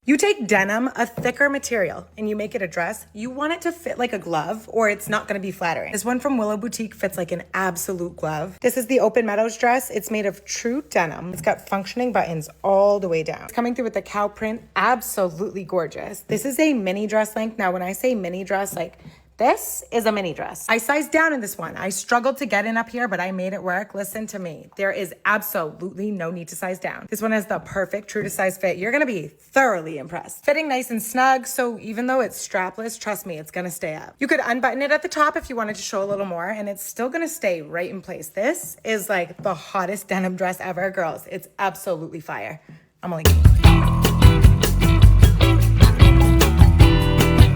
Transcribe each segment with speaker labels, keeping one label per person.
Speaker 1: You take denim, a thicker material, and you make it a dress, you want it to fit like a glove or it's not gonna be flattering. This one from Willow Boutique fits like an absolute glove. This is the Open Meadows dress. It's made of true denim. It's got functioning buttons all the way down. It's coming through with the cow print, absolutely gorgeous. This is a mini dress length. Now, when I say mini dress, like this is a mini dress. I sized down in this one. I struggled to get in up here, but I made it work. Listen to me. There is absolutely no need to size down. This one has the perfect true to size fit. You're gonna be thoroughly impressed. Fitting nice and snug, so even though it's strapless, trust me, it's gonna stay up. You could unbutton it at the top if you wanted to show a little more, and it's still gonna stay right in place. This is like the hottest denim dress ever, girls. It's absolutely fire. I'm only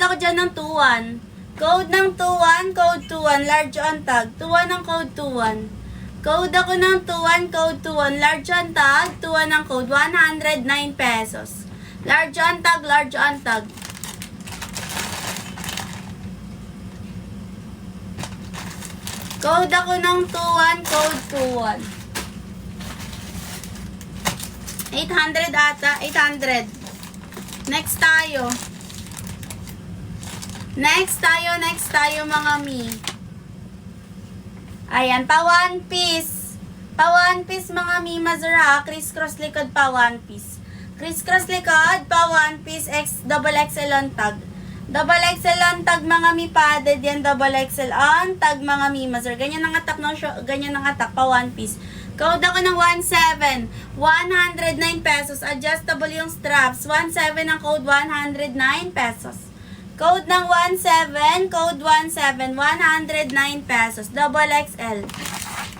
Speaker 2: Ako dyan ng 2-1. Code ng 2-1, code 2-1, large on tag. 2-1 ang code 2-1. Code ako ng 2-1, code 2-1, large on tag. 2-1 ang code, 109 pesos. Large on tag, large on tag. Code ako ng 2-1, code 2-1. 800 ata, 800. Next tayo. Next tayo mga mi. Ayan, pa one piece. Pa one piece mga mi, Mazura. Criss-cross likod pa one piece. Criss-cross likod, pa one piece, double XL on tag. Double XL on tag mga mi, padded yan, double XL on tag mga mi, Mazura. Ganyan ang atak, no? Ganyan ang atak, pa one piece. Code ako ng 17, 109 pesos. Adjustable yung straps. 17 ang code, 109 pesos. Code ng 17, code 17, 109 pesos. Double XL.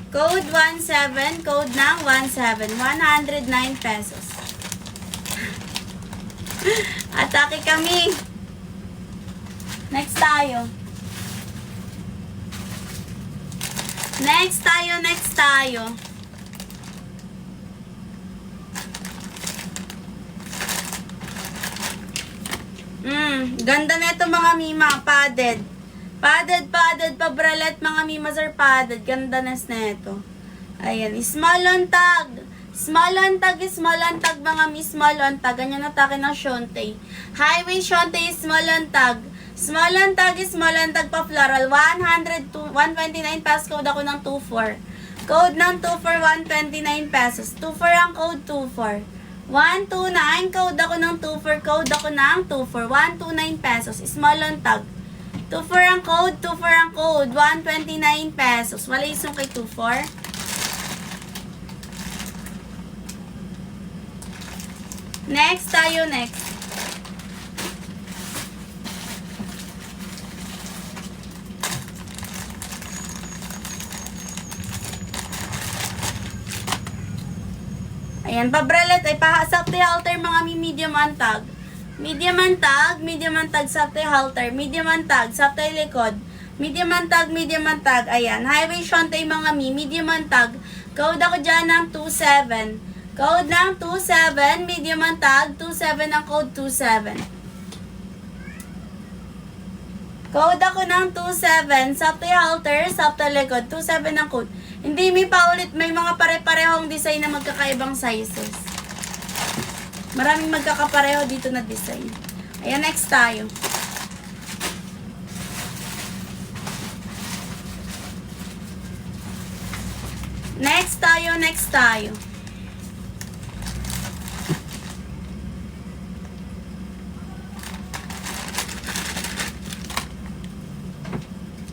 Speaker 2: Code 17, code ng 17, 109 pesos. Atake kami. Next tayo. Next tayo. Ganda nito mga mima, padded. Padded, pabralet mga mima sir, padded. Ganda neto. Ayan, small on tag. Small on tag mga mi, small on tag. Ganyan atake ng Shonte. Highway Shonte, small on tag. Small on tag pa floral. 129 pesos, code ako ng 24. Code ng 24, 129 pesos. 24 ang code, 24. 129, code ako ng 24, code ako ng 24, 129 pesos, small on tag. 24 ang code, 129 pesos. Wala isang kay 24. Next tayo, next. Ayan, pabralet ay sakto halter mga medium on tag. Medium on tag, sakto halter. Medium on tag, sakto likod. Medium on tag, ayan. Highway Shonte mga medium on tag. Code ako dyan ng 27. Code ng 27, medium on tag, 27 ang code, 27. Code ako ng 27, sakto halter, sakto likod, 27 ang code. Hindi may paulit, may mga pare-parehong design na magkakaibang sizes. Maraming magkakapareho dito na design. Ayan, next tayo. Next tayo.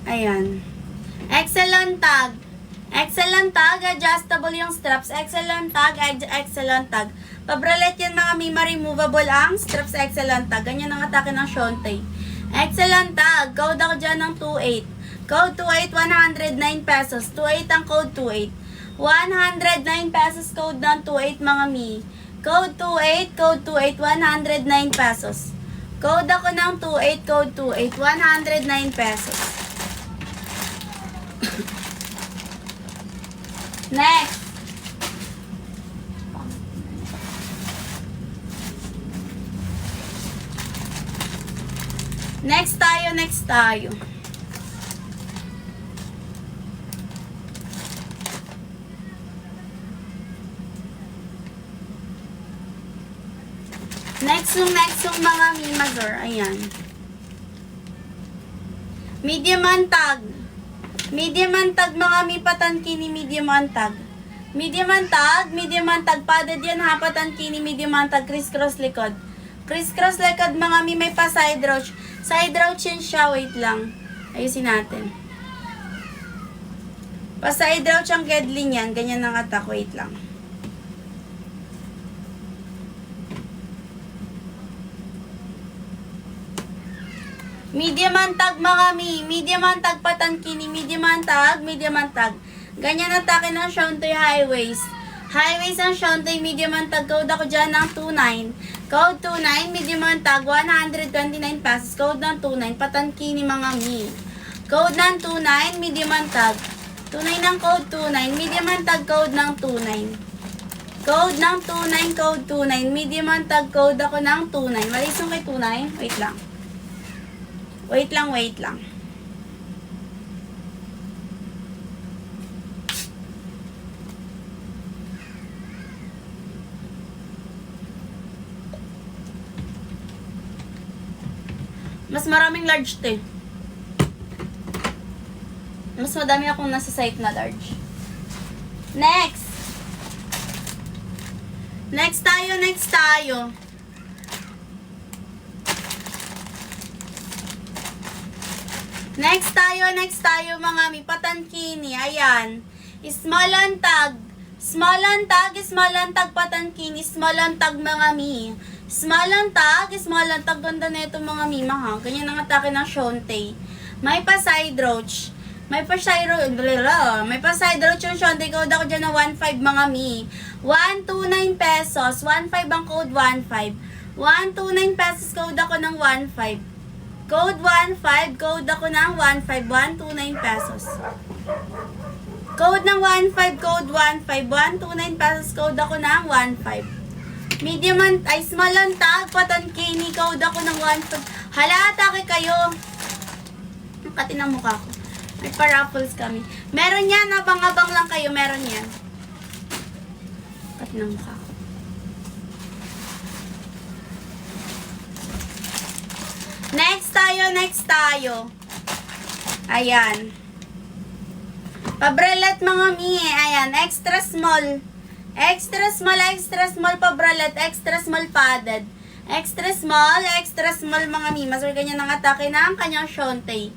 Speaker 2: Ayan. Excellent tag. Excellent tag, adjustable yung straps. Excellent tag. Pabralet yan mga mima, removable ang straps. Excellent tag. Ganyan ang atake ng Shonte. Excellent tag. Code ako dyan ng 28. Code 28, 109 pesos. 28 ang code, 28. 109 pesos code ng 28 mga mi. Code 28, 109 pesos. Code ako ng 28, code 28, 109 pesos. Next. Next tayo. Next yung mga mimazor. Ayan. Medium antag. Medium antag mga mi patankini medium antag. Medium antag, padded yan ha, patankini, medium antag, criss-cross likod. Criss-cross likod mga mi, may pa side roach. Side roach yun siya, wait lang. Ayusin natin. Pa side roach ang gedli niyan, ganyan ang attack, wait lang. Medium antag mga mi, medium antag, patankini, medium antag. Ganyan ang atake ng Shontoy Highways. Highways ang Shontoy, medium antag. Code ako dyan ng 29. Code 29, medium antag, 129 pesos. Code ng 29, patankini mga mi. Code ng 29, medium antag. 29 ng code 29, medium antag, code ng 29. Code ng 29, code 29, medium antag, code ako ng 29. Malis yung kay 29? Wait lang. Wait lang. Mas maraming large to eh. Mas madami akong nasa site na large. Next tayo. Next tayo mga mi patankini. Ayan. Small antag, patankini, small antag mga mi. Small antag, ganda na ito mga mima ha. Ganyan ang atake ng Shonte. May pa side roach. May pa side roach yung Shonte. Code ako dyan na 1.5 mga mi. 129 pesos. 1.5 ang code, 1.5. 129 pesos, code ako ng 1.5. Code 1.5, code ako ng 1.5. 129 pesos. Code ng 1.5, code 1.5. 129 pesos, code ako ng 1.5. Medium ay small antag, patankini, code ako ng 1.5. Hala, atake kayo. Ang kati ng mukha ko. May pa-raffles kami. Meron yan, abang-abang lang kayo, meron yan. Kati ng mukha ko. Next tayo. Ayan. Pabralet mga mi. Ayan, extra small pabralet, extra small padded. Extra small mga mimas. Or ganyan ang atake ng kanyang Shonte.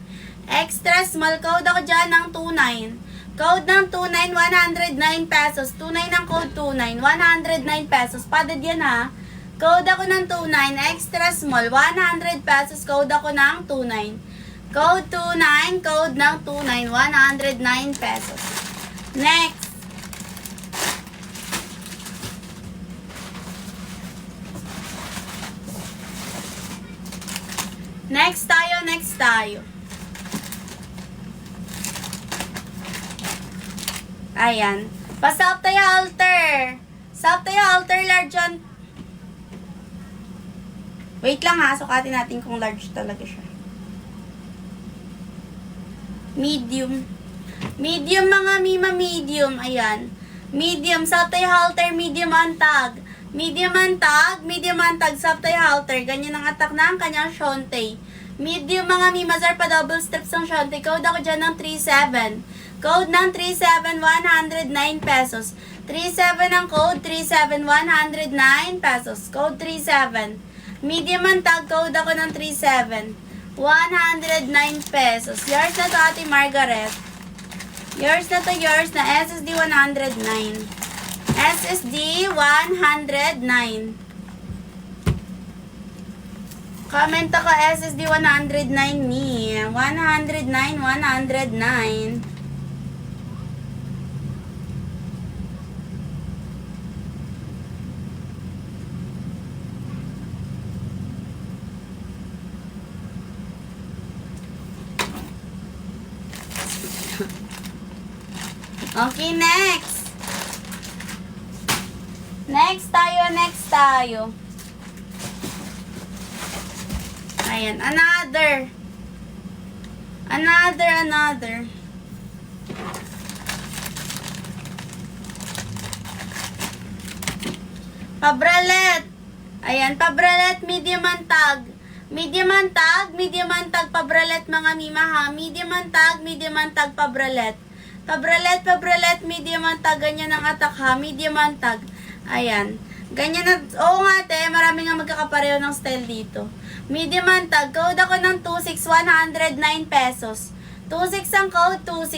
Speaker 2: Extra small, code ako dyan ng 29. Code ng 29, 109 pesos. 29 ang code 29, 109 pesos. Padded yan ha. Code ako ng 29, extra small, 100 pesos. Code ako ng 29. Code 29, code ng 29, 109 pesos. Next. Next tayo. Ayan. Pa-South tayo halter. South tayo halter large on. Wait lang ha, sukatin natin kung large talaga siya. Medium mga mima, medium. Ayan. Medium, South tayo halter, medium antag. Medium antag, South tayo halter. Ganyan ang attack ng kanyang Shonte. Medium mga mimazar pa double strips ang Shonte. Code ako dyan ng 37. Code ng 37, 109 pesos. 37 ang code, 37, 109 pesos. Code 37. Medium antag, code ako ng 37. 109 pesos. Yours na to, Ate Margaret. Yours na SSD 109. SSD 109. Comment ako SSD 109 ni. 109. Okay, next. Next tayo. Ayan, another. Pabralet. Ayan, pabralet, medium ang tag. Medium ang tag, pabralet mga mima ha. Medium ang tag, pabralet. Pabralet, medium ang tag, ganyan ang atak ha. Medium ang tag. Ayan. Ganyan na, oo nga te, marami nga magkakapareho ng style dito. Medium ang tag, code ako ng 26, 109 pesos. 26 ang code, 26.